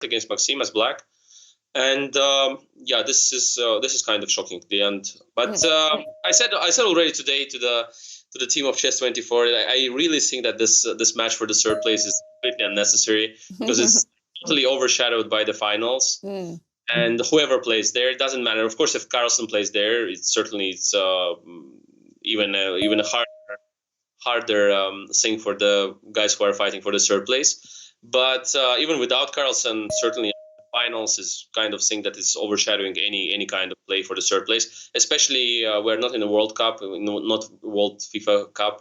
against Maxim as black. And yeah, this is kind of shocking at the end. But I said already today to the team of Chess24, I really think that this match for the third place is completely unnecessary because it's totally overshadowed by the finals. And whoever plays there, it doesn't matter. Of course, if Carlsen plays there, it's even a harder thing for the guys who are fighting for the third place. But even without Carlsen, certainly finals is kind of thing that is overshadowing any kind of play for the third place. Especially we're not in a World Cup, not World FIFA Cup,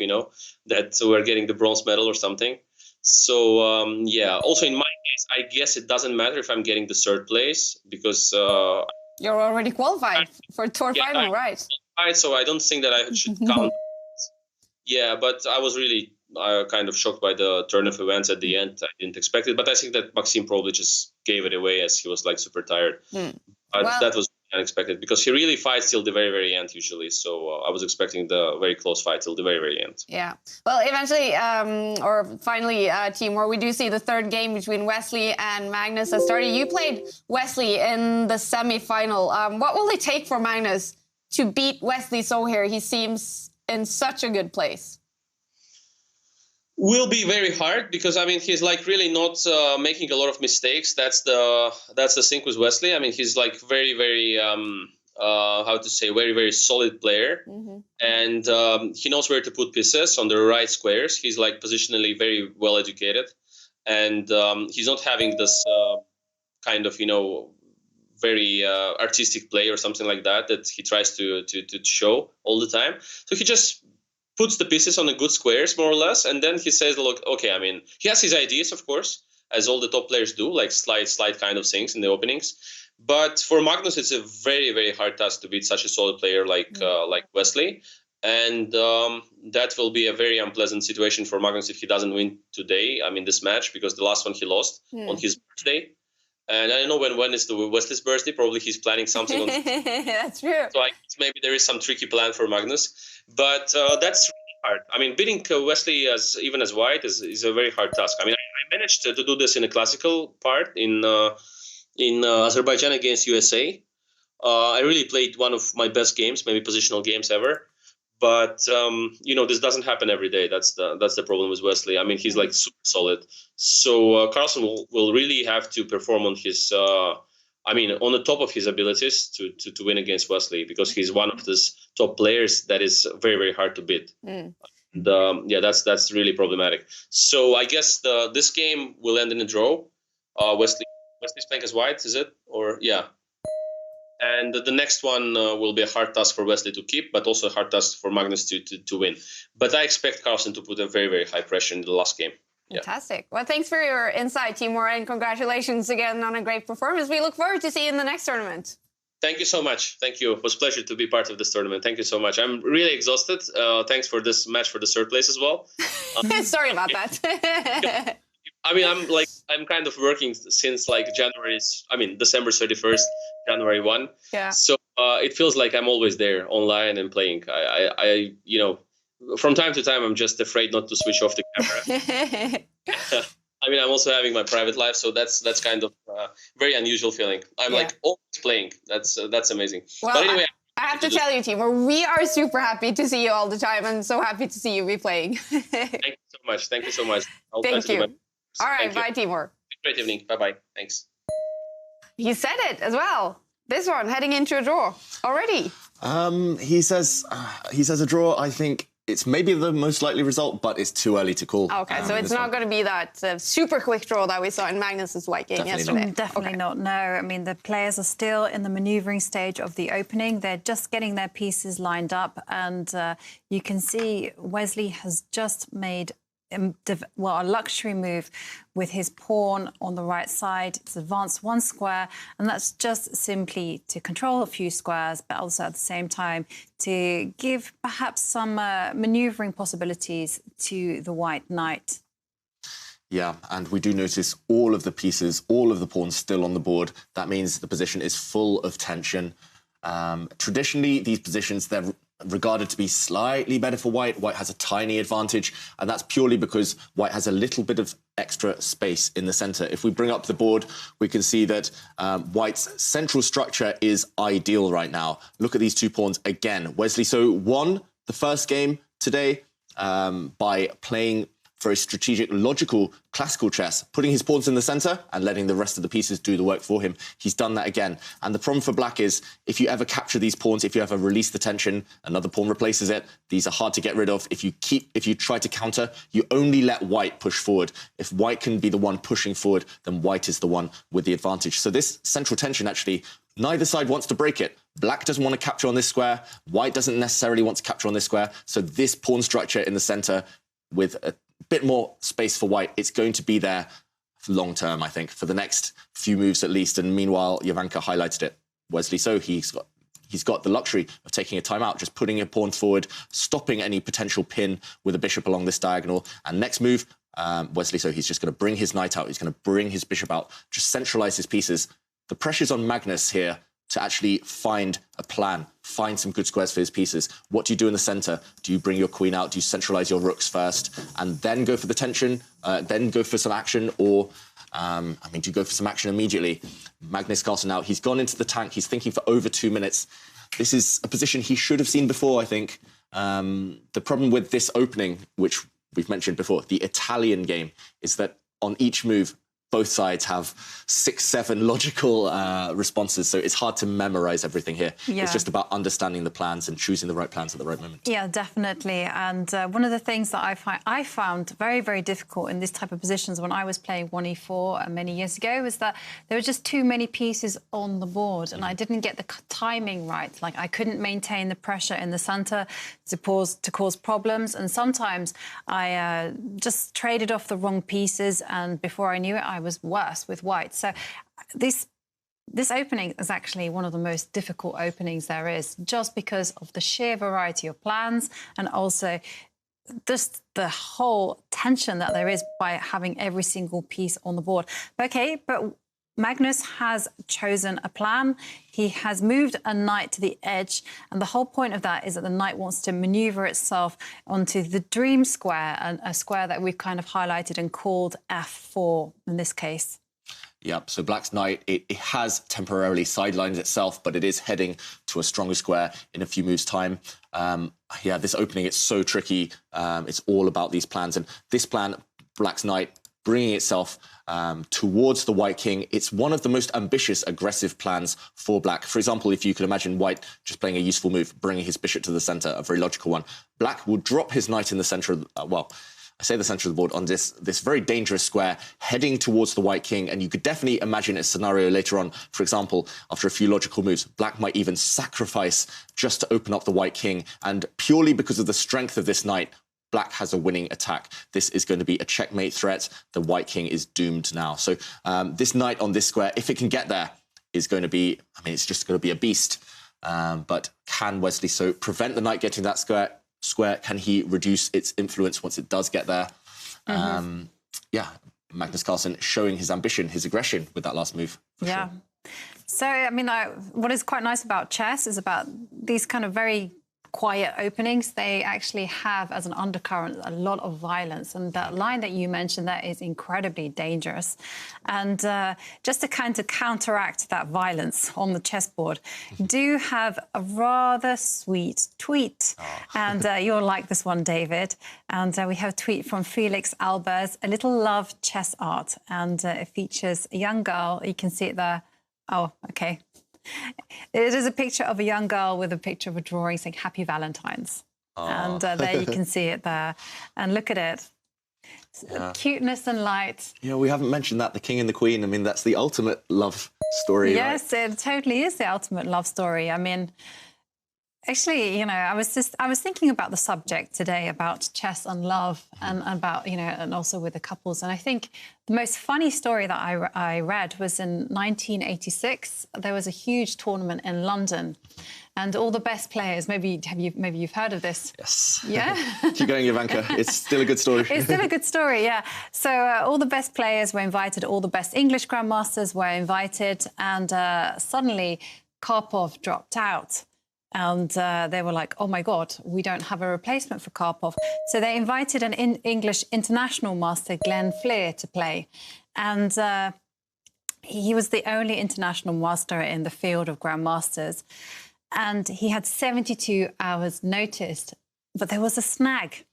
that we're getting the bronze medal or something. So yeah. Also in my case, I guess it doesn't matter if I'm getting the third place because you're already qualified for tour final, right? So I don't think that I should count. Yeah, but I was really kind of shocked by the turn of events at the end. I didn't expect it, but I think that Maxim probably just gave it away as he was like super tired. That was unexpected because he really fights till the very, very end usually. So I was expecting the very close fight till the very, very end. Yeah. Well, eventually, or finally, Timur, we do see the third game between Wesley and Magnus has started. You played Wesley in the semi-final. What will it take for Magnus to beat Wesley so here? He seems in such a good place. Will be very hard because I mean he's like really not making a lot of mistakes. That's the thing with Wesley. I mean he's like very very very very solid player, and he knows where to put pieces on the right squares. He's like positionally very well educated, and he's not having this kind of very artistic play or something like that he tries to show all the time. So he just puts the pieces on the good squares, more or less, and then he says, look, okay, I mean, he has his ideas, of course, as all the top players do, like slide kind of things in the openings. But for Magnus, it's a very, very hard task to beat such a solid player like Wesley. And that will be a very unpleasant situation for Magnus if he doesn't win today, I mean, this match, because the last one he lost on his birthday. And I don't know when is the Wesley's birthday. Probably he's planning something on. That's true. So maybe there is some tricky plan for Magnus. But that's really hard. I mean, beating Wesley as white is a very hard task. I mean, I managed to do this in a classical part in Azerbaijan against USA. I really played one of my best games, maybe positional games ever. But this doesn't happen every day. That's the problem with Wesley. I mean, he's like super solid. So Carlsen will really have to perform on his. On the top of his abilities to win against Wesley because he's one of these top players that is very, very hard to beat. And, that's really problematic. So I guess this game will end in a draw. Wesley's playing as white, is it? Or yeah. And the next one will be a hard task for Wesley to keep, but also a hard task for Magnus to win. But I expect Carlsen to put a very, very high pressure in the last game. Fantastic. Well, thanks for your insight, Timur, and congratulations again on a great performance. We look forward to seeing you in the next tournament. Thank you so much. Thank you. It was a pleasure to be part of this tournament. Thank you so much. I'm really exhausted. Thanks for this match for the third place as well. Sorry about that. I mean, I'm kind of working since like December 31st, January 1. Yeah. So it feels like I'm always there online and playing. I from time to time, I'm just afraid not to switch off the camera. I mean, I'm also having my private life, so that's kind of a very unusual feeling. I'm like always playing. That's amazing. Well, but anyway, I have to tell you, Timur, we are super happy to see you all the time and so happy to see you be playing. Thank you so much. Thank you so much. Thank you. All right, bye, Timur. Great evening. Bye-bye. Thanks. He said it as well. This one heading into a draw already. He says a draw. I think it's maybe the most likely result, but it's too early to call. Okay, so it's not going to be that super quick draw that we saw in Magnus's white game yesterday. Definitely not, no. I mean, the players are still in the manoeuvring stage of the opening. They're just getting their pieces lined up. And you can see Wesley has just made a luxury move with his pawn on the right side. It's advanced one square, and that's just simply to control a few squares, but also at the same time to give perhaps some manoeuvring possibilities to the white knight. Yeah, and we do notice all of the pieces, all of the pawns still on the board. That means the position is full of tension. Traditionally, these positions, they're regarded to be slightly better for white. White has a tiny advantage, and that's purely because white has a little bit of extra space in the center. If we bring up the board, we can see that White's central structure is ideal right now. Look at these two pawns again. Wesley So won the first game today by playing very strategic, logical, classical chess, putting his pawns in the center and letting the rest of the pieces do the work for him. He's done that again. And the problem for Black is if you ever capture these pawns, if you ever release the tension, another pawn replaces it. These are hard to get rid of. If you try to counter, you only let White push forward. If White can be the one pushing forward, then White is the one with the advantage. So this central tension, actually, neither side wants to break it. Black doesn't want to capture on this square. White doesn't necessarily want to capture on this square. So this pawn structure in the center with a bit more space for White, it's going to be there long term, I think, for the next few moves at least. And meanwhile, Jovanka highlighted it. Wesley So he's got the luxury of taking a timeout, just putting a pawn forward, stopping any potential pin with a bishop along this diagonal. And next move, Wesley So he's just going to bring his knight out. He's going to bring his bishop out, just centralize his pieces. The pressure's on Magnus here to actually find a plan, find some good squares for his pieces. What do you do in the center? Do you bring your queen out? Do you centralize your rooks first and then go for the tension, then go for some action? Or, do you go for some action immediately? Magnus Carlsen out. He's gone into the tank. He's thinking for over 2 minutes. This is a position he should have seen before, I think. The problem with this opening, which we've mentioned before, the Italian game, is that on each move, both sides have 6, 7 logical responses, so it's hard to memorize everything here. Yeah. It's just about understanding the plans and choosing the right plans at the right moment. Yeah, definitely. And one of the things that I found very, very difficult in this type of positions when I was playing 1e4 many years ago was that there were just too many pieces on the board and I didn't get the timing right. Like I couldn't maintain the pressure in the center to cause problems. And sometimes I just traded off the wrong pieces and before I knew it, I was worse with White. So this opening is actually one of the most difficult openings there is, just because of the sheer variety of plans and also just the whole tension that there is by having every single piece on the board. Okay, but Magnus has chosen a plan. He has moved a knight to the edge, and the whole point of that is that the knight wants to maneuver itself onto the dream square, and a square that we've kind of highlighted and called F4 in this case. Yep, so Black's knight, it has temporarily sidelined itself, but it is heading to a stronger square in a few moves' time. Yeah, this opening, it's so tricky. It's all about these plans. And this plan, Black's knight, bringing itself towards the White king. It's one of the most ambitious, aggressive plans for Black. For example, if you could imagine White just playing a useful move, bringing his bishop to the center, a very logical one. Black will drop his knight in the center of, I say the center of the board on this very dangerous square, heading towards the White king. And you could definitely imagine a scenario later on. For example, after a few logical moves, Black might even sacrifice just to open up the White king. And purely because of the strength of this knight, Black has a winning attack. This is going to be a checkmate threat. The White king is doomed now. So this knight on this square, if it can get there, is going to be, it's just going to be a beast. But can Wesley So prevent the knight getting that square? Can he reduce its influence once it does get there? Yeah, Magnus Carlsen showing his ambition, his aggression with that last move. Yeah. Sure. So, what is quite nice about chess is about these kind of very quiet openings. They actually have as an undercurrent a lot of violence, and that line that you mentioned that is incredibly dangerous. And just to kind of counteract that violence on the chessboard, do have a rather sweet tweet. And you'll like this one, David. And we have a tweet from Felix Albers, A Little Love Chess Art, and it features a young girl. You can see it there. Oh, okay. It is a picture of a young girl with a picture of a drawing saying Happy Valentine's. And there you can see it there. And look at it. Yeah. Cuteness and light. Yeah, we haven't mentioned that, the king and the queen. That's the ultimate love story. Yes, right? It totally is the ultimate love story. Actually, I was thinking about the subject today, about chess and love, and about, and also with the couples. And I think the most funny story that I read was in 1986. There was a huge tournament in London, and all the best players. Maybe you've heard of this. Yes. Yeah. Keep going, Jovanka. It's still a good story. It's still a good story. Yeah. So all the best players were invited. All the best English grandmasters were invited, and suddenly Karpov dropped out. And they were like, oh, my God, we don't have a replacement for Karpov. So they invited an English international master, Glenn Fleer, to play. And he was the only international master in the field of grandmasters. And he had 72 hours notice. But there was a snag.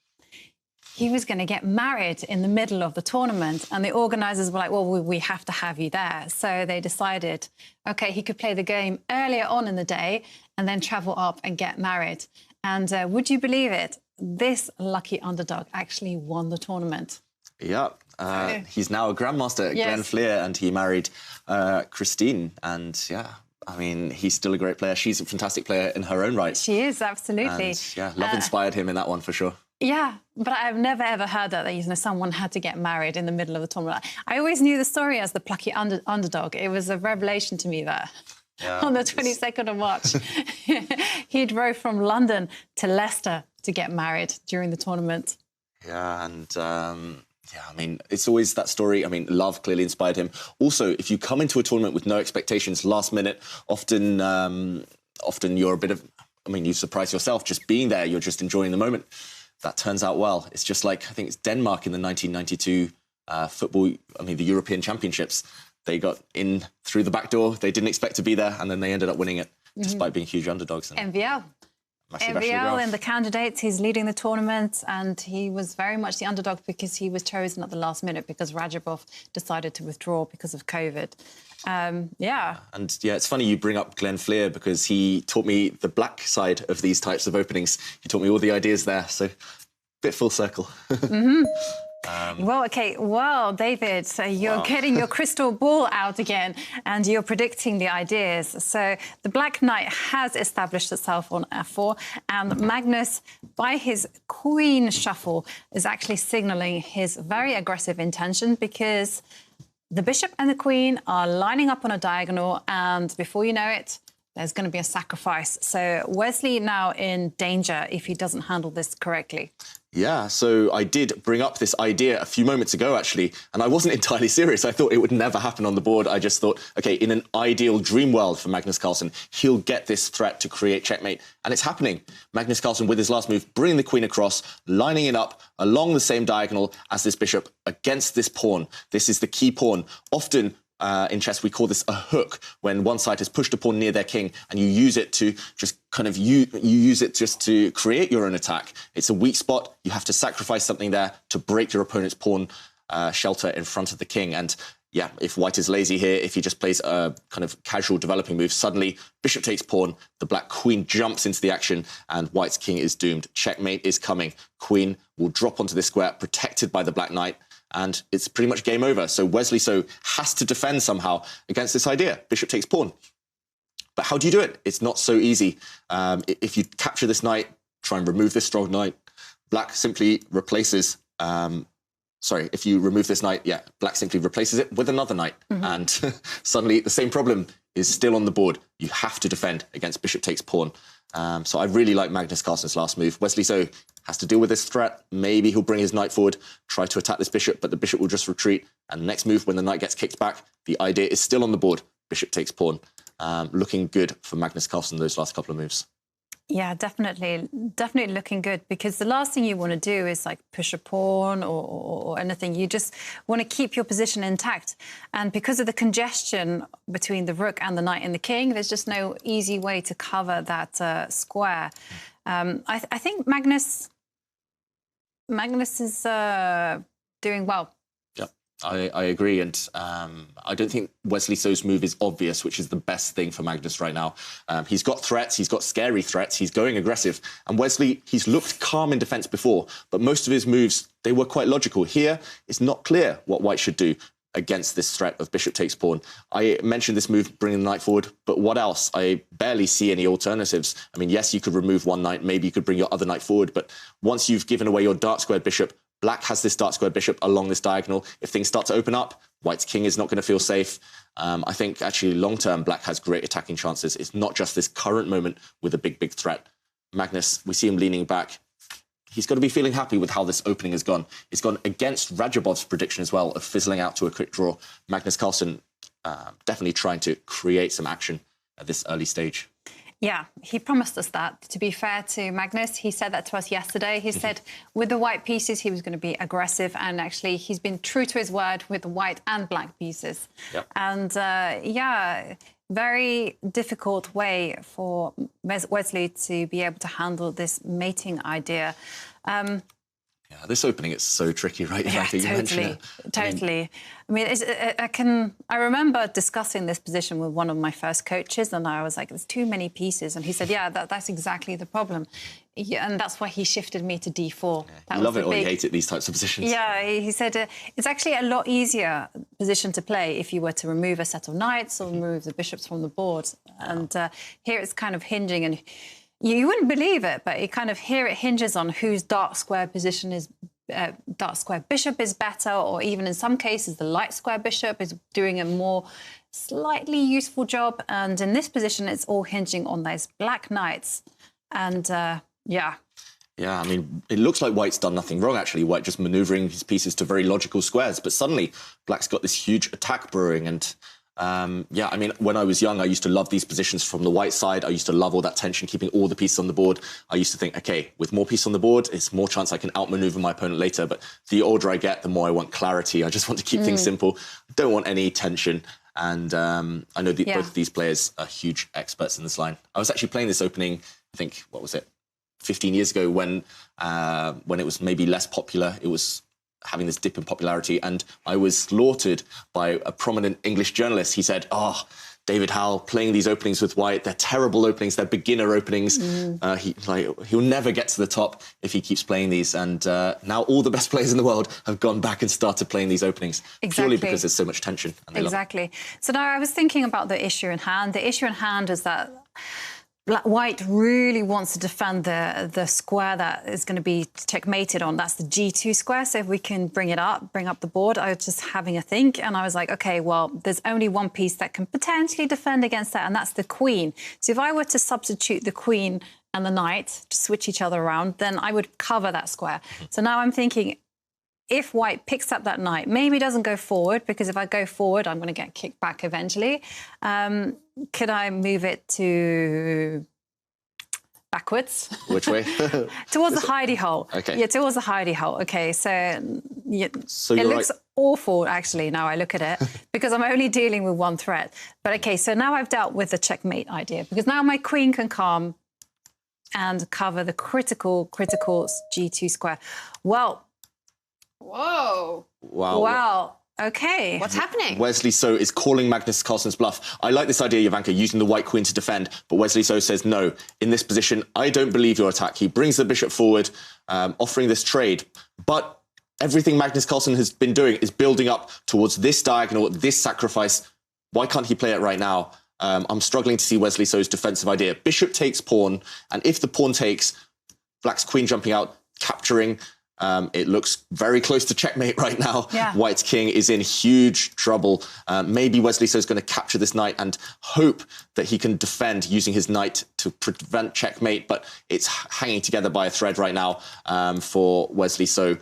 He was going to get married in the middle of the tournament. And the organisers were like, well, we have to have you there. So they decided, OK, he could play the game earlier on in the day and then travel up and get married. And would you believe it? This lucky underdog actually won the tournament. Yeah. He's now a grandmaster, yes. Glenn Fleer, and he married Christine. And, yeah, I mean, he's still a great player. She's a fantastic player in her own right. She is, absolutely. And, yeah, love inspired him in that one for sure. Yeah, but I've never, ever heard that someone had to get married in the middle of the tournament. I always knew the story as the plucky underdog. It was a revelation to me there. Yeah, on the 22nd of March. He drove from London to Leicester to get married during the tournament. Yeah, and... yeah, I mean, it's always that story. I mean, love clearly inspired him. Also, if you come into a tournament with no expectations, last minute, often you're a bit of... I mean, you surprise yourself just being there. You're just enjoying the moment. That turns out well. It's just like, I think it's Denmark in the 1992 football, I mean, the European Championships. They got in through the back door. They didn't expect to be there, and then they ended up winning it, despite being huge underdogs. MVL. MVL in the candidates, he's leading the tournament, and he was very much the underdog because he was chosen at the last minute because Radjabov decided to withdraw because of COVID. Yeah. And yeah, it's funny you bring up Glenn Fleer because he taught me the black side of these types of openings. He taught me all the ideas there, so a bit full circle. Well, OK, well, David, so you're getting your crystal ball out again and you're predicting the ideas. So the Black Knight has established itself on F4 and Magnus, by his queen shuffle, is actually signalling his very aggressive intention because the bishop and the queen are lining up on a diagonal and before you know it, there's going to be a sacrifice. So Wesley now in danger if he doesn't handle this correctly. Yeah, so I did bring up this idea a few moments ago, actually, and I wasn't entirely serious. I thought it would never happen on the board. I just thought, OK, in an ideal dream world for Magnus Carlsen, he'll get this threat to create checkmate. And it's happening. Magnus Carlsen, with his last move, bringing the queen across, lining it up along the same diagonal as this bishop against this pawn. This is the key pawn. Often, in chess, we call this a hook, when one side has pushed a pawn near their king and you use it to just kind of, you use it just to create your own attack. It's a weak spot. You have to sacrifice something there to break your opponent's pawn shelter in front of the king. And yeah, if white is lazy here, if he just plays a kind of casual developing move, suddenly bishop takes pawn, the black queen jumps into the action and white's king is doomed. Checkmate is coming. Queen will drop onto this square, protected by the Black Knight. And it's pretty much game over. So Wesley has to defend somehow against this idea. Bishop takes pawn. But how do you do it? It's not so easy. If you capture this knight, try and remove this strong knight, black simply replaces... if you remove this knight, yeah, black simply replaces it with another knight. And suddenly the same problem is still on the board. You have to defend against bishop takes pawn. So I really like Magnus Carlsen's last move. Wesley has to deal with this threat. Maybe he'll bring his knight forward, try to attack this bishop, but the bishop will just retreat. And the next move, when the knight gets kicked back, the idea is still on the board. Bishop takes pawn. Looking good for Magnus Carlsen, those last couple of moves. Yeah, definitely looking good because the last thing you want to do is like push a pawn or anything. You just want to keep your position intact. And because of the congestion between the rook and the knight and the king, there's just no easy way to cover that square. I think Magnus is doing well. I agree, and I don't think Wesley So's move is obvious, which is the best thing for Magnus right now. He's got threats, he's got scary threats, he's going aggressive. And Wesley, he's looked calm in defence before, but most of his moves, they were quite logical. Here, it's not clear what white should do against this threat of bishop takes pawn. I mentioned this move, bringing the knight forward, but what else? I barely see any alternatives. I mean, yes, you could remove one knight, maybe you could bring your other knight forward, but once you've given away your dark squared bishop, black has this dark squared bishop along this diagonal. If things start to open up, white's king is not going to feel safe. I think actually long-term, black has great attacking chances. It's not just this current moment with a big, big threat. Magnus, we see him leaning back. He's got to be feeling happy with how this opening has gone. It's gone against Radjabov's prediction as well of fizzling out to a quick draw. Magnus Carlsen definitely trying to create some action at this early stage. Yeah, he promised us that. To be fair to Magnus, he said that to us yesterday. He said with the white pieces, he was going to be aggressive. And actually, he's been true to his word with the white and black pieces. Yep. And yeah, very difficult way for Wesley to be able to handle this mating idea. Yeah, this opening is so tricky, right? Yeah, totally. I mean, I remember discussing this position with one of my first coaches, and I was like, "There's too many pieces," and he said, "Yeah, that's exactly the problem," and that's why he shifted me to D4. Yeah, you love it or you hate it, these types of positions. Yeah, he said it's actually a lot easier position to play if you were to remove a set of knights or remove the bishops from the board, and here it's kind of hinging and. You wouldn't believe it, but here it hinges on whose dark square position is, dark square bishop is better, or even in some cases the light square bishop is doing a more slightly useful job. And in this position, it's all hinging on those black knights. And yeah. Yeah, I mean, it looks like White's done nothing wrong, actually. White just manoeuvring his pieces to very logical squares. But suddenly, Black's got this huge attack brewing. And yeah, I mean, when I was young, I used to love these positions from the white side. I used to love all that tension, keeping all the pieces on the board. I used to think, OK, with more pieces on the board, it's more chance I can outmaneuver my opponent later. But the older I get, the more I want clarity. I just want to keep things simple. I don't want any tension. And I know both of these players are huge experts in this line. I was actually playing this opening, I think, what was it, 15 years ago when it was maybe less popular. It was having this dip in popularity, and I was slaughtered by a prominent English journalist. He said, "Oh, David Howell playing these openings with White, they're terrible openings, they're beginner openings. He'll never get to the top if he keeps playing these." And now all the best players in the world have gone back and started playing these openings, purely because there's so much tension. And exactly. So now I was thinking about the issue in hand. The issue in hand is that White really wants to defend the square that is going to be checkmated on. That's the G2 square. So if we can bring up the board, I was just having a think. And I was like, OK, well, there's only one piece that can potentially defend against that, and that's the queen. So if I were to substitute the queen and the knight to switch each other around, then I would cover that square. So now I'm thinking, if White picks up that knight, maybe doesn't go forward, because if I go forward, I'm going to get kicked back eventually. Could I move it to backwards? Which way? Towards the hidey hole. Okay. Yeah, towards the hidey hole. Okay, so it looks awful, actually, now I look at it, because I'm only dealing with one threat. But OK, so now I've dealt with the checkmate idea, because now my queen can come and cover the critical G2 square. Well... Whoa. Wow. OK. What's happening? Wesley So is calling Magnus Carlsen's bluff. I like this idea, Jovanka, using the white queen to defend, but Wesley So says, no, in this position, I don't believe your attack. He brings the bishop forward, offering this trade. But everything Magnus Carlsen has been doing is building up towards this diagonal, this sacrifice. Why can't he play it right now? I'm struggling to see Wesley So's defensive idea. Bishop takes pawn, and if the pawn takes, Black's queen jumping out, capturing. It looks very close to checkmate right now. Yeah. White's king is in huge trouble. Maybe Wesley So is going to capture this knight and hope that he can defend using his knight to prevent checkmate, but it's hanging together by a thread right now for Wesley So.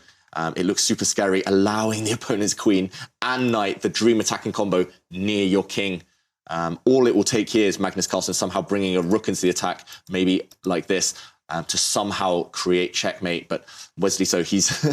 It looks super scary, allowing the opponent's queen and knight, the dream attacking combo, near your king. All it will take here is Magnus Carlsen somehow bringing a rook into the attack, maybe like this, to somehow create checkmate. But Wesley So, he's,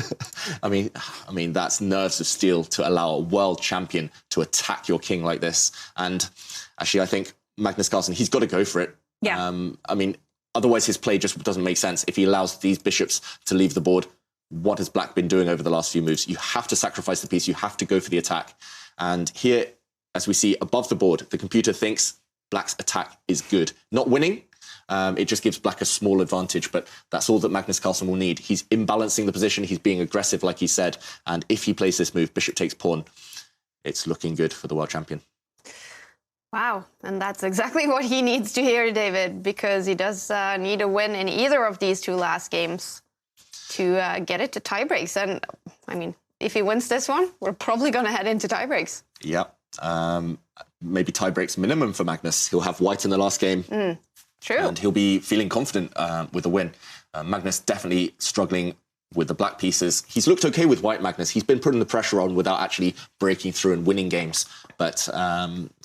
I mean, that's nerves of steel to allow a world champion to attack your king like this. And actually, I think Magnus Carlsen, he's got to go for it. Yeah. I mean, otherwise his play just doesn't make sense. If he allows these bishops to leave the board, what has Black been doing over the last few moves? You have to sacrifice the piece. You have to go for the attack. And here, as we see above the board, the computer thinks Black's attack is good. Not winning. It just gives Black a small advantage, but that's all that Magnus Carlsen will need. He's imbalancing the position. He's being aggressive, like he said. And if he plays this move, bishop takes pawn, it's looking good for the world champion. Wow. And that's exactly what he needs to hear, David, because he does need a win in either of these two last games to get it to tiebreaks. And, I mean, if he wins this one, we're probably going to head into tiebreaks. Yep. Maybe tiebreaks minimum for Magnus. He'll have White in the last game. True. And he'll be feeling confident with a win. Magnus definitely struggling with the black pieces. He's looked okay with white, Magnus. He's been putting the pressure on without actually breaking through and winning games. But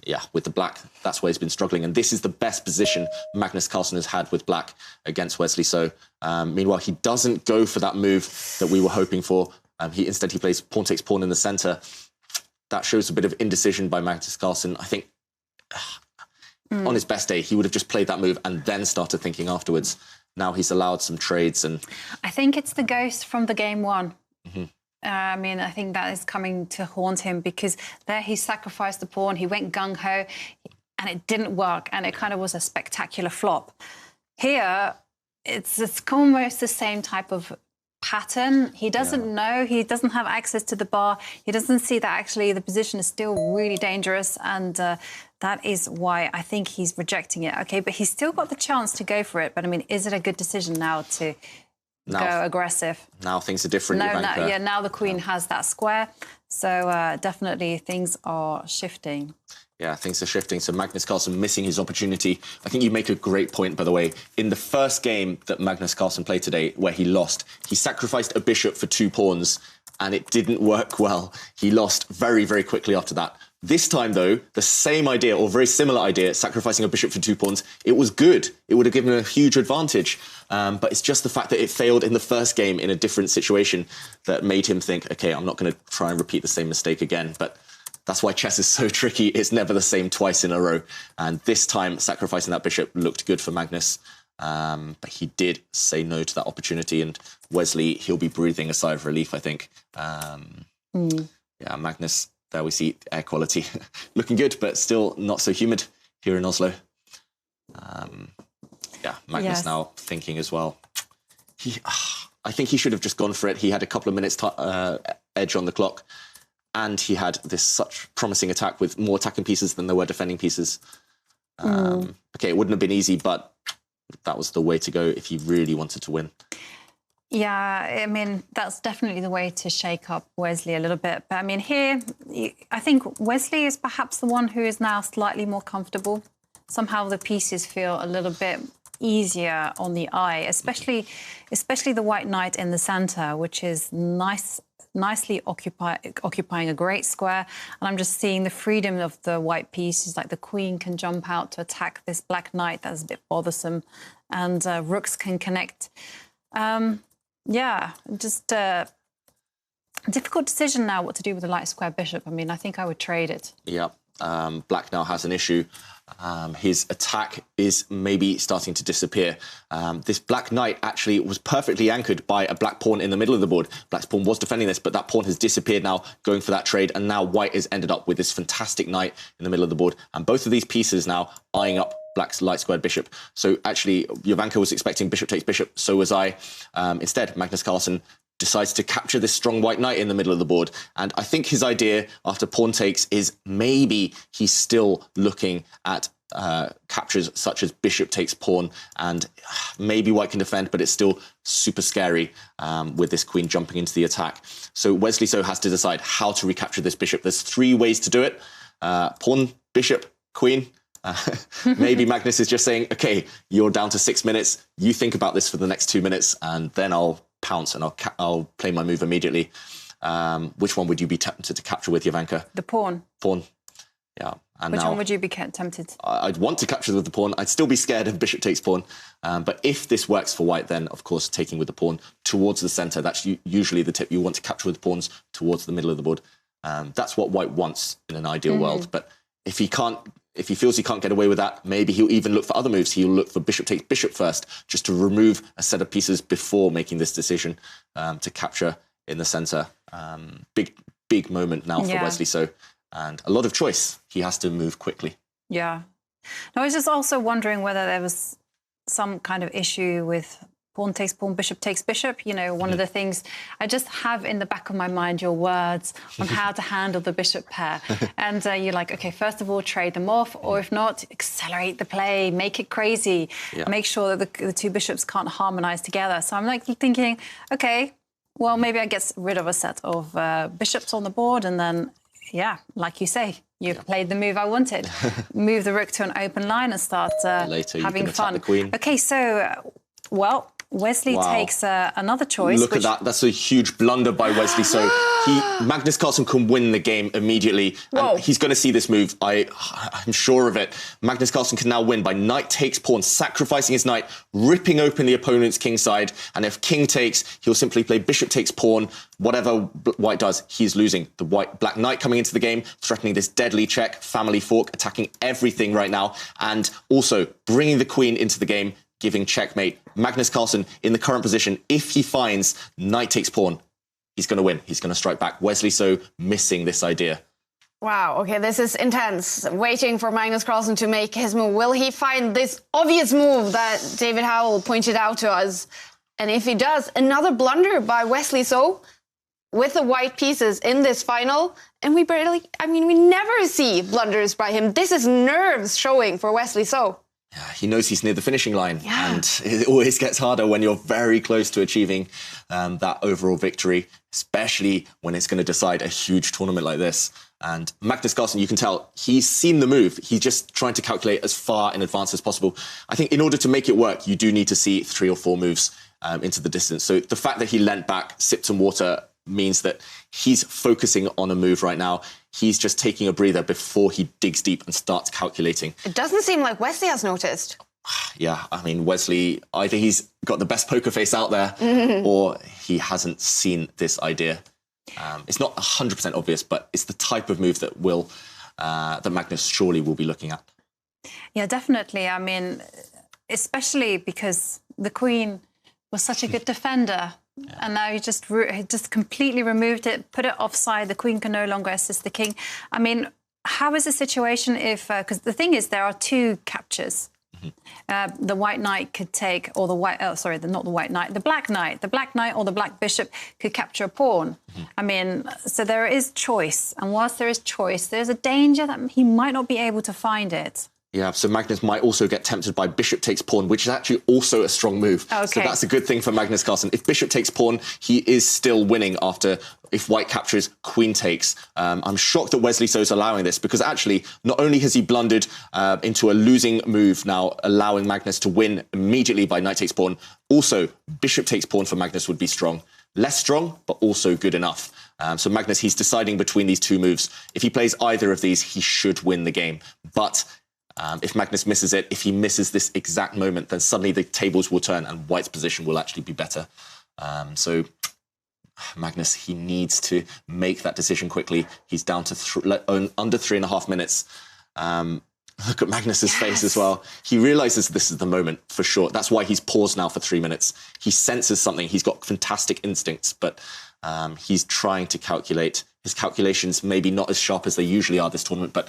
yeah, with the black, that's where he's been struggling. And this is the best position Magnus Carlsen has had with black against Wesley. So meanwhile, he doesn't go for that move that we were hoping for. Instead, he plays pawn takes pawn in the center. That shows a bit of indecision by Magnus Carlsen. I think on his best day, he would have just played that move and then started thinking afterwards. Now he's allowed some trades. And I think it's the ghost from the game one. I mean, I think that is coming to haunt him, because there he sacrificed the pawn, he went gung-ho, and it didn't work, and it kind of was a spectacular flop. Here, it's almost the same type of pattern. He doesn't know, he doesn't have access to the bar, he doesn't see that actually the position is still really dangerous, and that is why I think he's rejecting it. Okay, but he's still got the chance to go for it, but I mean, is it a good decision now to go aggressive? Now things are different. Now the queen has that square, so definitely things are shifting. Yeah, things are shifting. So Magnus Carlsen missing his opportunity. I think you make a great point, by the way. In the first game that Magnus Carlsen played today, where he lost, he sacrificed a bishop for 2 pawns, and it didn't work well. He lost very, very quickly after that. This time, though, the same idea, or very similar idea, sacrificing a bishop for 2 pawns, it was good. It would have given him a huge advantage. But it's just the fact that it failed in the first game in a different situation that made him think, OK, I'm not going to try and repeat the same mistake again. But that's why chess is so tricky. It's never the same twice in a row. And this time, sacrificing that bishop looked good for Magnus. But he did say no to that opportunity. And Wesley, he'll be breathing a sigh of relief, I think. Yeah, Magnus, there we see air quality looking good, but still not so humid here in Oslo. Yeah, Magnus now thinking as well. I think he should have just gone for it. He had a couple of minutes edge on the clock. And he had this such promising attack with more attacking pieces than there were defending pieces. OK, it wouldn't have been easy, but that was the way to go if he really wanted to win. Yeah, I mean, that's definitely the way to shake up Wesley a little bit. But I mean, here, I think Wesley is perhaps the one who is now slightly more comfortable. Somehow the pieces feel a little bit easier on the eye, especially the white knight in the center, which is nicely occupying a great square. And I'm just seeing the freedom of the white pieces, like the queen can jump out to attack this black knight that's a bit bothersome, and rooks can connect. Yeah, just a difficult decision now what to do with the light square bishop. I mean, I think I would trade it. Yeah, black now has an issue. His attack is maybe starting to disappear. This black knight actually was perfectly anchored by a black pawn in the middle of the board. Black's pawn was defending this, but that pawn has disappeared now, going for that trade. And now white has ended up with this fantastic knight in the middle of the board. And both of these pieces now eyeing up black's light squared bishop. So actually, Jovanka was expecting bishop takes bishop. So was I. Instead, Magnus Carlsen decides to capture this strong white knight in the middle of the board. And I think his idea after pawn takes is maybe he's still looking at captures such as bishop takes pawn, and maybe white can defend, but it's still super scary with this queen jumping into the attack. So Wesley has to decide how to recapture this bishop. There's 3 ways to do it. Pawn, bishop, queen. Maybe Magnus is just saying, OK, you're down to 6 minutes. You think about this for the next 2 minutes, and then I'll pounce and I'll play my move immediately. Which one would you be tempted to capture with, Jovanka? The pawn. Pawn. Yeah. And which now, one would you be tempted? I'd want to capture with the pawn. I'd still be scared of bishop takes pawn. But if this works for white, then, of course, taking with the pawn towards the centre. That's usually the tip. You want to capture with the pawns towards the middle of the board. That's what white wants in an ideal world. But if he feels he can't get away with that, maybe he'll even look for other moves. He'll look for bishop takes bishop first, just to remove a set of pieces before making this decision to capture in the centre. Big moment now for Wesley. And a lot of choice. He has to move quickly. Yeah. I was just also wondering whether there was some kind of issue with pawn takes pawn, bishop takes bishop. You know, one of the things I just have in the back of my mind, your words on how to handle the bishop pair. And you're like, OK, first of all, trade them off. Or if not, accelerate the play, make it crazy, make sure that the 2 bishops can't harmonise together. So I'm like thinking, OK, well, maybe I get rid of a set of bishops on the board, and then, yeah, like you say, you played the move I wanted. Move the rook to an open line and start later having you can fun. attack the queen. OK, so, well, Wesley takes another choice. Look at that. That's a huge blunder by Wesley. So Magnus Carlsen can win the game immediately. And he's going to see this move. I'm sure of it. Magnus Carlsen can now win by knight takes pawn, sacrificing his knight, ripping open the opponent's king side. And if king takes, he'll simply play bishop takes pawn. Whatever white does, he's losing. The black knight coming into the game, threatening this deadly check, family fork, attacking everything right now. And also bringing the queen into the game, giving checkmate. Magnus Carlsen in the current position, if he finds knight takes pawn, he's going to win. He's going to strike back. Wesley so missing this idea. Wow, okay, this is intense. Waiting for Magnus Carlsen to make his move. Will he find this obvious move that David Howell pointed out to us? And if he does, another blunder by Wesley So with the white pieces in this final. And we never see blunders by him. This is nerves showing for Wesley So. He knows he's near the finishing line, and it always gets harder when you're very close to achieving that overall victory, especially when it's going to decide a huge tournament like this. And Magnus Carlsen, you can tell, he's seen the move. He's just trying to calculate as far in advance as possible. I think in order to make it work, you do need to see 3 or 4 moves into the distance. So the fact that he leant back, sipped some water, means that he's focusing on a move right now. He's just taking a breather before he digs deep and starts calculating. It doesn't seem like Wesley has noticed. Yeah, I mean, Wesley, either he's got the best poker face out there or he hasn't seen this idea. It's not 100% obvious, but it's the type of move that that Magnus surely will be looking at. Yeah, definitely. I mean, especially because the queen was such a good defender. Yeah. And now he just completely removed it, put it offside. The queen can no longer assist the king. I mean, how is the situation if... Because the thing is, there are 2 captures. The white knight could take, or the white... Oh, sorry, not the white knight. The black knight. The black knight or the black bishop could capture a pawn. I mean, so there is choice. And whilst there is choice, there's a danger that he might not be able to find it. Yeah, so Magnus might also get tempted by bishop takes pawn, which is actually also a strong move. Okay. So that's a good thing for Magnus Carlsen. If bishop takes pawn, he is still winning if white captures, queen takes. I'm shocked that Wesley So is allowing this because actually, not only has he blundered into a losing move now, allowing Magnus to win immediately by knight takes pawn, also bishop takes pawn for Magnus would be strong. Less strong, but also good enough. So Magnus, he's deciding between these 2 moves. If he plays either of these, he should win the game. But if Magnus misses it, if he misses this exact moment, then suddenly the tables will turn and white's position will actually be better. So Magnus, he needs to make that decision quickly. He's down to under 3.5 minutes. Look at Magnus's face as well. He realizes this is the moment for sure. That's why he's paused now for 3 minutes. He senses something. He's got fantastic instincts, but he's trying to calculate. His calculations maybe not as sharp as they usually are this tournament, but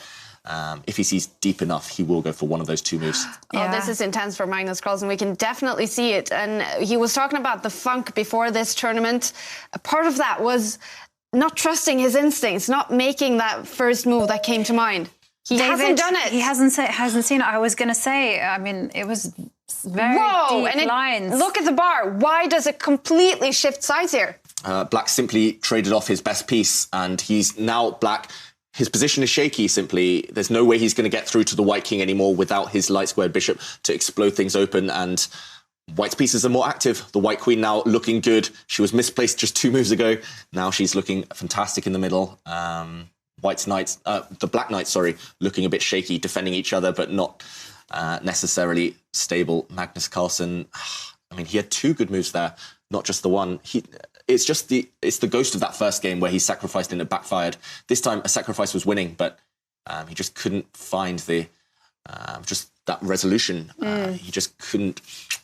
if he sees deep enough, he will go for one of those 2 moves. Oh, this is intense for Magnus Carlsen. We can definitely see it. And he was talking about the funk before this tournament. A part of that was not trusting his instincts, not making that first move that came to mind. He hasn't done it. He hasn't seen it. I was going to say, I mean, it was very deep lines. Look at the bar. Why does it completely shift sides here? Black simply traded off his best piece, and he's now black. His position is shaky, simply. There's no way he's going to get through to the white king anymore without his light squared bishop to explode things open, and white's pieces are more active. The white queen now looking good. She was misplaced just 2 moves ago. Now she's looking fantastic in the middle. The black knights, looking a bit shaky, defending each other, but not necessarily stable. Magnus Carlsen, I mean, he had 2 good moves there, not just the one. It's the ghost of that first game where he sacrificed and it backfired. This time a sacrifice was winning, but he just couldn't find just that resolution. He just couldn't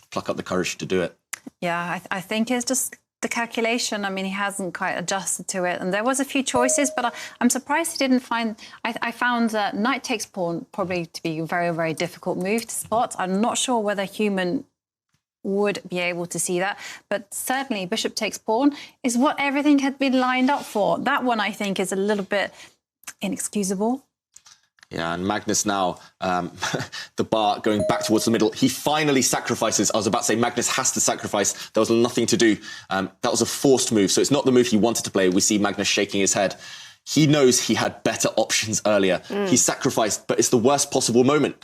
pluck up the courage to do it. Yeah, I think it's just the calculation. I mean, he hasn't quite adjusted to it. And there was a few choices, but I'm surprised he didn't find... I found knight takes pawn probably to be a very, very difficult move to spot. I'm not sure whether human would be able to see that. But certainly bishop takes pawn is what everything had been lined up for. That one, I think, is a little bit inexcusable. Yeah, and Magnus now, the bar going back towards the middle. He finally sacrifices. I was about to say Magnus has to sacrifice. There was nothing to do. That was a forced move. So it's not the move he wanted to play. We see Magnus shaking his head. He knows he had better options earlier. He sacrificed, but it's the worst possible moment.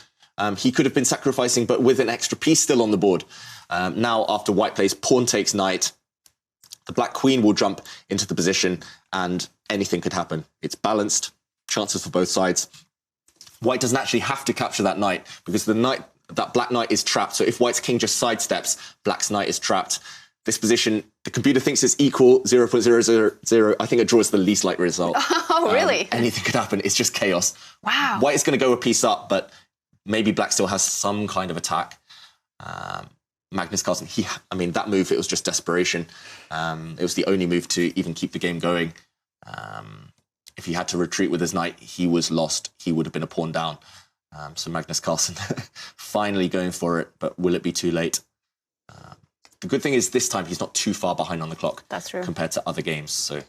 He could have been sacrificing, but with an extra piece still on the board. Now, after white plays pawn takes knight, the black queen will jump into the position and anything could happen. It's balanced, chances for both sides. White doesn't actually have to capture that knight because that black knight is trapped. So if white's king just sidesteps, black's knight is trapped. This position, the computer thinks it's equal, 0.000. I think it draws the least likely result. Oh, really? Anything could happen. It's just chaos. Wow. White is going to go a piece up, but maybe black still has some kind of attack. Magnus Carlsen, that move, it was just desperation. It was the only move to even keep the game going. If he had to retreat with his knight, he was lost. He would have been a pawn down. So Magnus Carlsen finally going for it, but will it be too late? The good thing is this time he's not too far behind on the clock. That's true. Compared to other games. So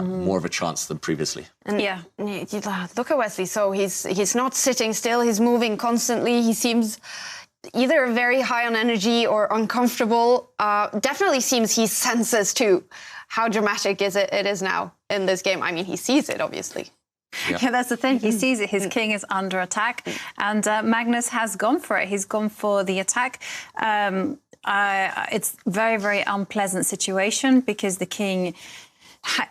more of a chance than previously. And yeah, look at Wesley. So he's not sitting still. He's moving constantly. He seems either very high on energy or uncomfortable. Definitely seems he senses too how dramatic it is now in this game. I mean, he sees it, obviously. Yeah, that's the thing. He sees it. His king is under attack. And Magnus has gone for it. He's gone for the attack. It's very, very unpleasant situation because the king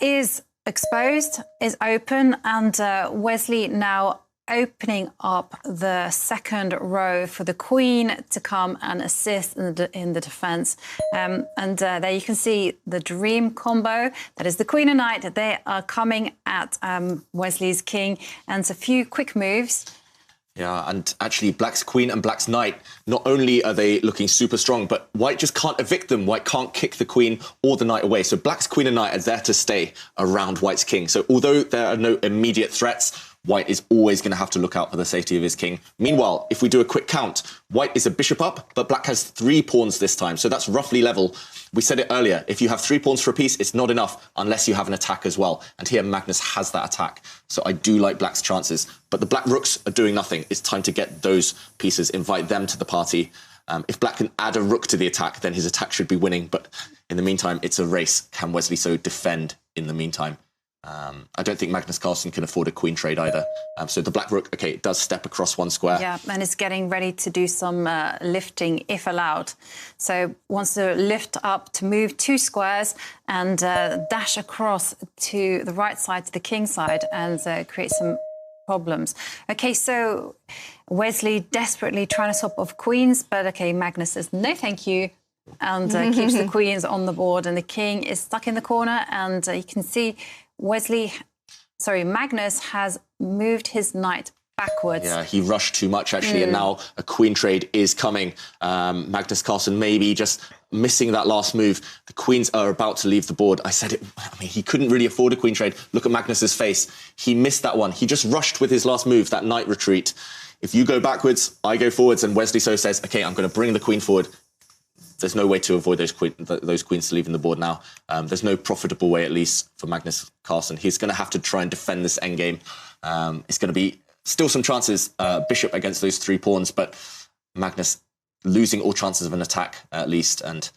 is exposed, is open, and Wesley now opening up the second row for the queen to come and assist in the defense. And there you can see the dream combo. That is the queen and knight. They are coming at Wesley's king. And it's a few quick moves. Yeah, and actually black's queen and black's knight, not only are they looking super strong, but white just can't evict them. White can't kick the queen or the knight away. So black's queen and knight are there to stay around white's king. So although there are no immediate threats, white is always going to have to look out for the safety of his king. Meanwhile, if we do a quick count, white is a bishop up, but black has 3 pawns this time. So that's roughly level. We said it earlier, if you have 3 pawns for a piece, it's not enough unless you have an attack as well. And here Magnus has that attack. So I do like black's chances. But the black rooks are doing nothing. It's time to get those pieces, invite them to the party. If black can add a rook to the attack, then his attack should be winning. But in the meantime, it's a race. Can Wesley so defend in the meantime? I don't think Magnus Carlsen can afford a queen trade either. So the black rook, okay, it does step across 1 square. Yeah, and it's getting ready to do some lifting if allowed. So wants to lift up to move 2 squares and dash across to the right side, to the king side, and create some problems. Okay, so Wesley desperately trying to swap off queens, but okay, Magnus says no thank you, and keeps the queens on the board, and the king is stuck in the corner, and you can see Magnus has moved his knight backwards. Yeah, he rushed too much, actually, and now a queen trade is coming. Magnus Carlsen maybe just missing that last move. The queens are about to leave the board. I said it, he couldn't really afford a queen trade. Look at Magnus's face. He missed that one. He just rushed with his last move, that knight retreat. If you go backwards, I go forwards, and Wesley so says, okay, I'm going to bring the queen forward. There's no way to avoid those queens leaving the board now. There's no profitable way, at least, for Magnus Carlsen. He's going to have to try and defend this endgame. It's going to be still some chances, bishop against those 3 pawns, but Magnus losing all chances of an attack, at least. And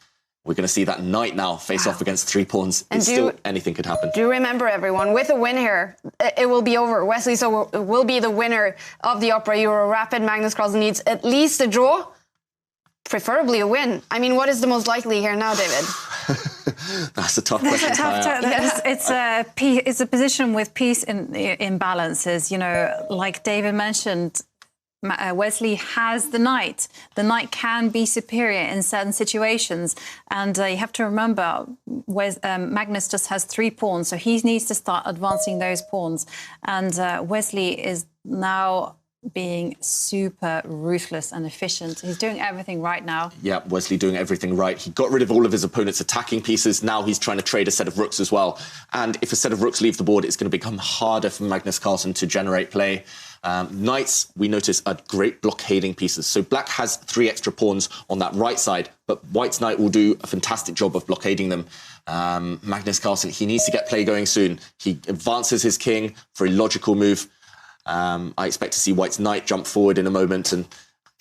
we're going to see that knight now face off against 3 pawns. And still anything could happen. Do remember, everyone, with a win here, it will be over. Wesley so will be the winner of the Opera Euro Rapid. Magnus Carlsen needs at least a draw. Preferably a win. I mean, what is the most likely here now, David? That's a tough question. It's a position with piece imbalances. You know, like David mentioned, Wesley has the knight. The knight can be superior in certain situations. And you have to remember, Magnus just has 3 pawns, so he needs to start advancing those pawns. And Wesley is now being super ruthless and efficient. He's doing everything right now. Yeah, Wesley doing everything right. He got rid of all of his opponent's attacking pieces. Now he's trying to trade a set of rooks as well. And if a set of rooks leave the board, it's going to become harder for Magnus Carlsen to generate play. Knights, we notice, are great blockading pieces. So black has 3 extra pawns on that right side, but white's knight will do a fantastic job of blockading them. Magnus Carlsen, he needs to get play going soon. He advances his king for a logical move. I expect to see white's knight jump forward in a moment, and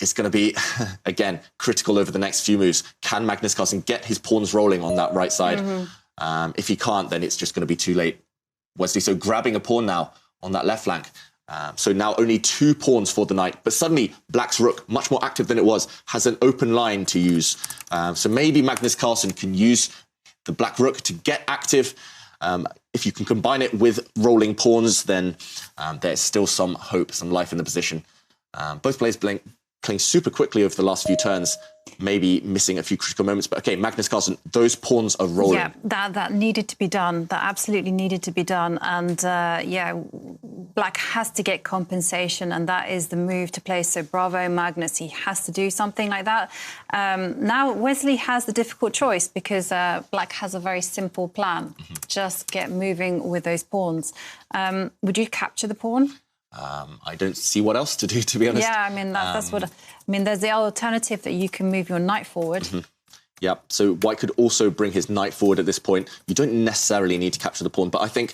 it's going to be, again, critical over the next few moves. Can Magnus Carlsen get his pawns rolling on that right side? If he can't, then it's just going to be too late. Wesley so grabbing a pawn now on that left flank. So now only 2 pawns for the knight. But suddenly, black's rook, much more active than it was, has an open line to use. So maybe Magnus Carlsen can use the black rook to get active. If you can combine it with rolling pawns, then there's still some hope, some life in the position. Both players playing super quickly over the last few turns, maybe missing a few critical moments. But okay, Magnus Carlsen, those pawns are rolling. Yeah, that needed to be done. That absolutely needed to be done. And yeah, black has to get compensation, and that is the move to play. So bravo, Magnus. He has to do something like that. Now Wesley has the difficult choice because black has a very simple plan. Just get moving with those pawns. Would you capture the pawn? I don't see what else to do, to be honest. Yeah, I mean, that's what... I mean, there's the alternative that you can move your knight forward. Yeah, so white could also bring his knight forward at this point. You don't necessarily need to capture the pawn, but I think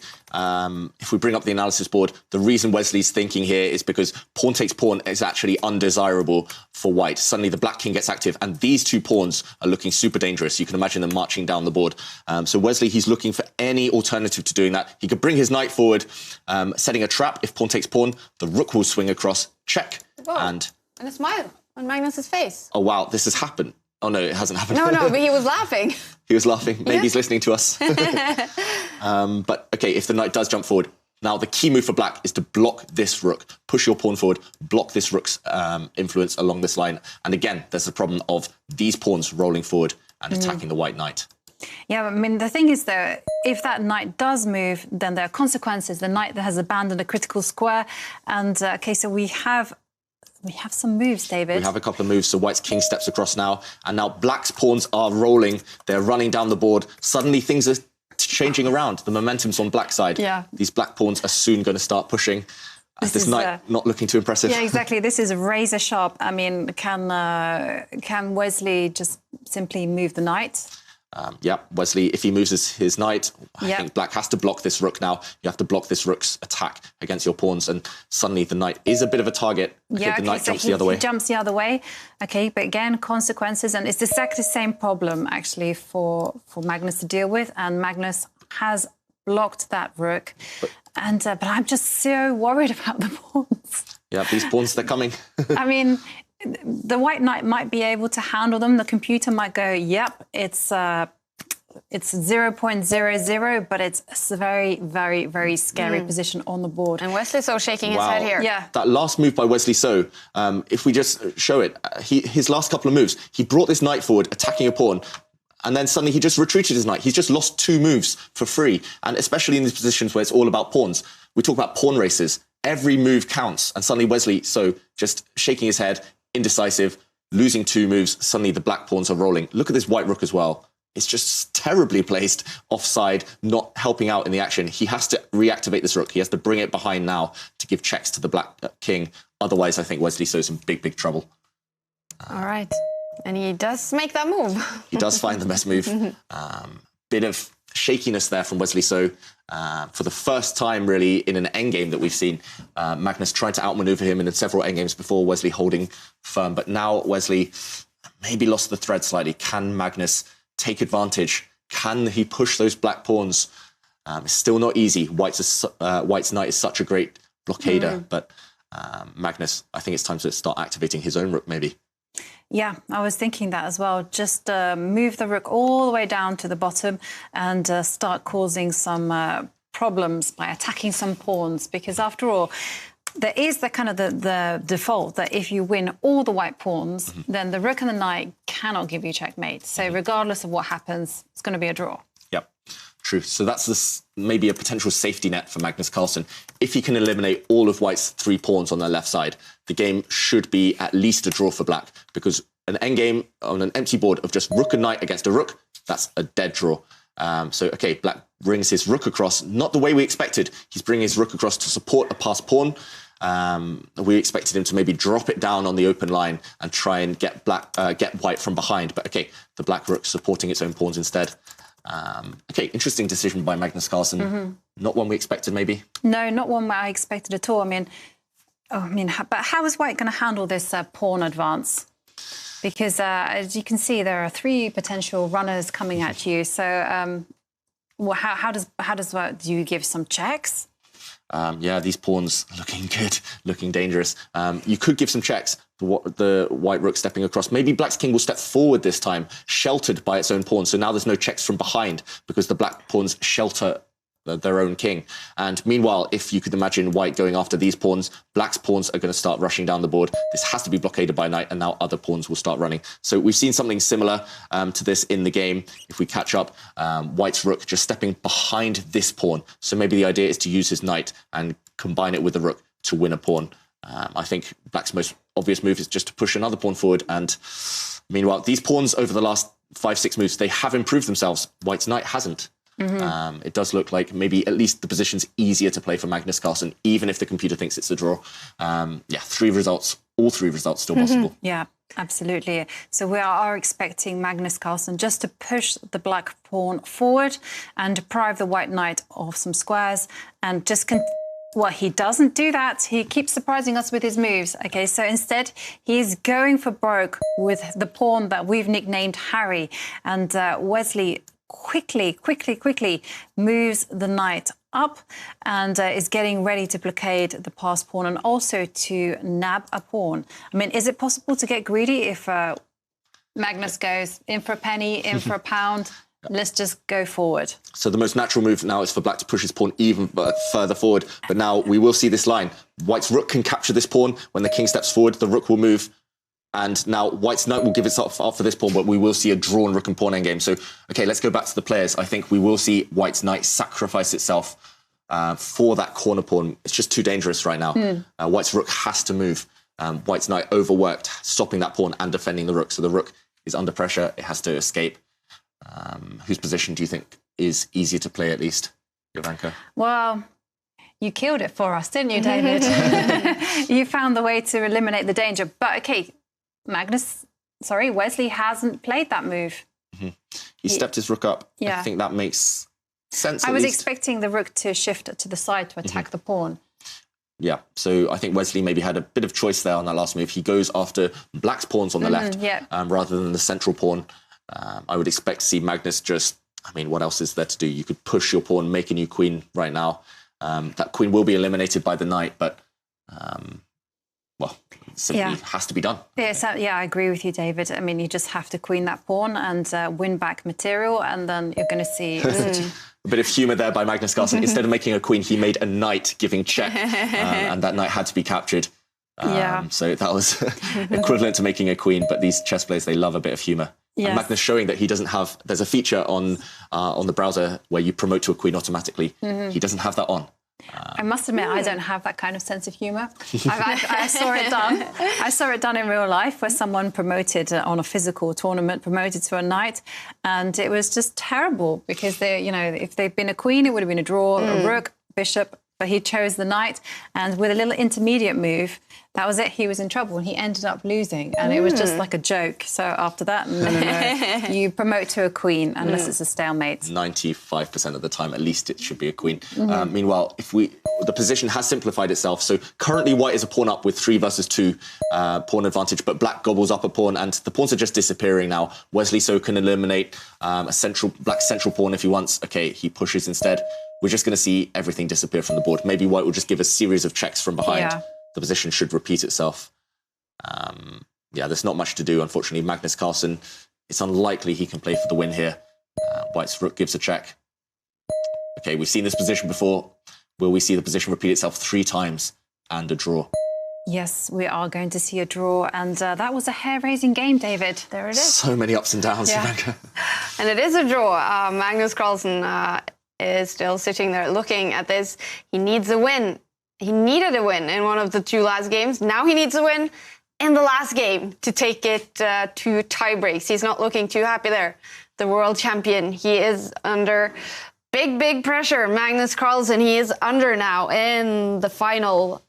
if we bring up the analysis board, the reason Wesley's thinking here is because pawn takes pawn is actually undesirable for white. Suddenly the black king gets active, and these 2 pawns are looking super dangerous. You can imagine them marching down the board. So Wesley, he's looking for any alternative to doing that. He could bring his knight forward, setting a trap. If pawn takes pawn, the rook will swing across, check. Whoa. And a smile on Magnus's face. Oh, wow, this has happened. Oh, no, it hasn't happened. No, but he was laughing. He was laughing. Maybe he's listening to us. But, OK, if the knight does jump forward, now the key move for black is to block this rook. Push your pawn forward, block this rook's influence along this line. And again, there's the problem of these pawns rolling forward and attacking the white knight. Yeah, I mean, the thing is, though, if that knight does move, then there are consequences. The knight that has abandoned a critical square. And, OK, so we have some moves, David. We have a couple of moves. So white's king steps across now. And now black's pawns are rolling. They're running down the board. Suddenly things are changing around. The momentum's on black side. Yeah. These black pawns are soon going to start pushing. This knight not looking too impressive. Yeah, exactly. This is razor sharp. I mean, can Wesley just simply move the knight? Yeah, Wesley, if he moves his knight, I think black has to block this rook now. You have to block this rook's attack against your pawns, and suddenly the knight is a bit of a target. Yeah, the knight jumps the other way. He jumps the other way. OK, but again, consequences, and it's exactly the same problem, actually, for Magnus to deal with, and Magnus has blocked that rook. But I'm just so worried about the pawns. Yeah, these pawns, they're coming. I mean... The white knight might be able to handle them. The computer might go, yep, it's 0.00, but it's a very, very, very scary position on the board. And Wesley So shaking his head here. Yeah. That last move by Wesley So, if we just show it, his last couple of moves, he brought this knight forward, attacking a pawn, and then suddenly he just retreated his knight. He's just lost 2 moves for free, and especially in these positions where it's all about pawns. We talk about pawn races. Every move counts, and suddenly Wesley So just shaking his head, indecisive, losing 2 moves. Suddenly the black pawns are rolling. Look at this white rook as well. It's just terribly placed offside, not helping out in the action. He has to reactivate this rook. He has to bring it behind now to give checks to the black king. Otherwise, I think Wesley So's in big, big trouble. All right. And he does make that move. He does find the best move. Bit of shakiness there from Wesley So. For the first time, really, in an endgame that we've seen, Magnus tried to outmaneuver him in several endgames before, Wesley holding firm. But now Wesley maybe lost the thread slightly. Can Magnus take advantage? Can he push those black pawns? It's still not easy. White's knight is such a great blockader. But Magnus, I think it's time to start activating his own rook, maybe. Yeah, I was thinking that as well. Just move the rook all the way down to the bottom and start causing some problems by attacking some pawns. Because after all, there is the kind of the default that if you win all the white pawns, then the rook and the knight cannot give you checkmate. So regardless of what happens, it's going to be a draw. Yep, true. So that's maybe a potential safety net for Magnus Carlsen. If he can eliminate all of white's 3 pawns on their left side, the game should be at least a draw for black, because an endgame on an empty board of just rook and knight against a rook, that's a dead draw. So, OK, black brings his rook across, not the way we expected. He's bringing his rook across to support a passed pawn. We expected him to maybe drop it down on the open line and try and get white from behind. But, OK, the black rook supporting its own pawns instead. OK, interesting decision by Magnus Carlsen. Not one we expected, maybe? No, not one I expected at all. I mean, but how is white going to handle this pawn advance? Because as you can see, there are 3 potential runners coming at you. So, how does do you give some checks? Yeah, these pawns looking good, looking dangerous. You could give some checks. The white rook stepping across. Maybe black's king will step forward this time, sheltered by its own pawn. So now there's no checks from behind because the black pawns shelter their own king. And meanwhile, if you could imagine white going after these pawns, black's pawns are going to start rushing down the board. This has to be blockaded by knight, and now other pawns will start running. So we've seen something similar to this in the game. If we catch up, white's rook just stepping behind this pawn. So maybe the idea is to use his knight and combine it with the rook to win a pawn. I think black's most obvious move is just to push another pawn forward. And meanwhile, these pawns over the last 5-6 moves, they have improved themselves. White's knight hasn't. It does look like maybe at least the position's easier to play for Magnus Carlsen, even if the computer thinks it's a draw. Yeah, 3 results, all 3 results still possible. Yeah, absolutely. So we are expecting Magnus Carlsen just to push the black pawn forward and deprive the white knight of some squares and just well, he doesn't do that. He keeps surprising us with his moves. Okay, so instead, he's going for broke with the pawn that we've nicknamed Harry. And Wesley quickly moves the knight up and is getting ready to blockade the passed pawn and also to nab a pawn. I mean, is it possible to get greedy if Magnus goes in for a penny, in for a pound? Let's just go forward. So the most natural move now is for black to push his pawn even further forward. But now we will see this line. White's rook can capture this pawn. When the king steps forward, the rook will move. And now white's knight will give itself up for this pawn, but we will see a drawn rook and pawn endgame. So, okay, let's go back to the players. I think we will see white's knight sacrifice itself for that corner pawn. It's just too dangerous right now. White's rook has to move. White's knight overworked, stopping that pawn and defending the rook. So the rook is under pressure. It has to escape. Whose position do you think is easier to play, at least, Jovanka? Well, you killed it for us, didn't you, David? You found the way to eliminate the danger. But, okay, Wesley hasn't played that move. He stepped his rook up. Yeah. I think that makes sense. I was expecting the rook to shift to the side to attack the pawn. Yeah, so I think Wesley maybe had a bit of choice there on that last move. He goes after black's pawns on the left rather than the central pawn. I would expect to see Magnus just, I mean, what else is there to do? You could push your pawn, make a new queen right now. That queen will be eliminated by the knight, but, well, it simply has to be done. Yes, I agree with you, David. I mean, you just have to queen that pawn and win back material, and then you're going to see... A bit of humour there by Magnus Carlsen. Instead of making a queen, he made a knight giving check, and that knight had to be captured. So that was equivalent to making a queen, but these chess players, they love a bit of humour. Yes. And Magnus showing that he doesn't have... There's a feature on the browser where you promote to a queen automatically. He doesn't have that on. I must admit, I don't have that kind of sense of humour. I saw it done. I saw it done in real life where someone promoted on a physical tournament, promoted to a knight, and it was just terrible because they, if they'd been a queen, it would have been a draw, a rook, bishop. But he chose the knight, and with a little intermediate move, that was it. He was in trouble, and he ended up losing, and it was just like a joke. So after that, no. You promote to a queen unless it's a stalemate. 95% of the time, at least, it should be a queen. Meanwhile, the position has simplified itself. So currently, white is a pawn up with 3 versus 2 pawn advantage, but black gobbles up a pawn, and the pawns are just disappearing now. Wesley so can eliminate black's central pawn if he wants. Okay, he pushes instead. We're just going to see everything disappear from the board. Maybe white will just give a series of checks from behind. Yeah. The position should repeat itself. Yeah, there's not much to do, unfortunately. Magnus Carlsen, it's unlikely he can play for the win here. White's rook gives a check. Okay, we've seen this position before. Will we see the position repeat itself 3 times and a draw? Yes, we are going to see a draw. And that was a hair-raising game, David. There it is. So many ups and downs. Yeah. And it is a draw. Magnus Carlsen is still sitting there looking at this. He needs a win. He needed a win in one of the 2 last games. Now he needs a win in the last game to take it to tie breaks. He's not looking too happy there. The world champion, he is under big pressure. Magnus Carlsen, he is under now in the final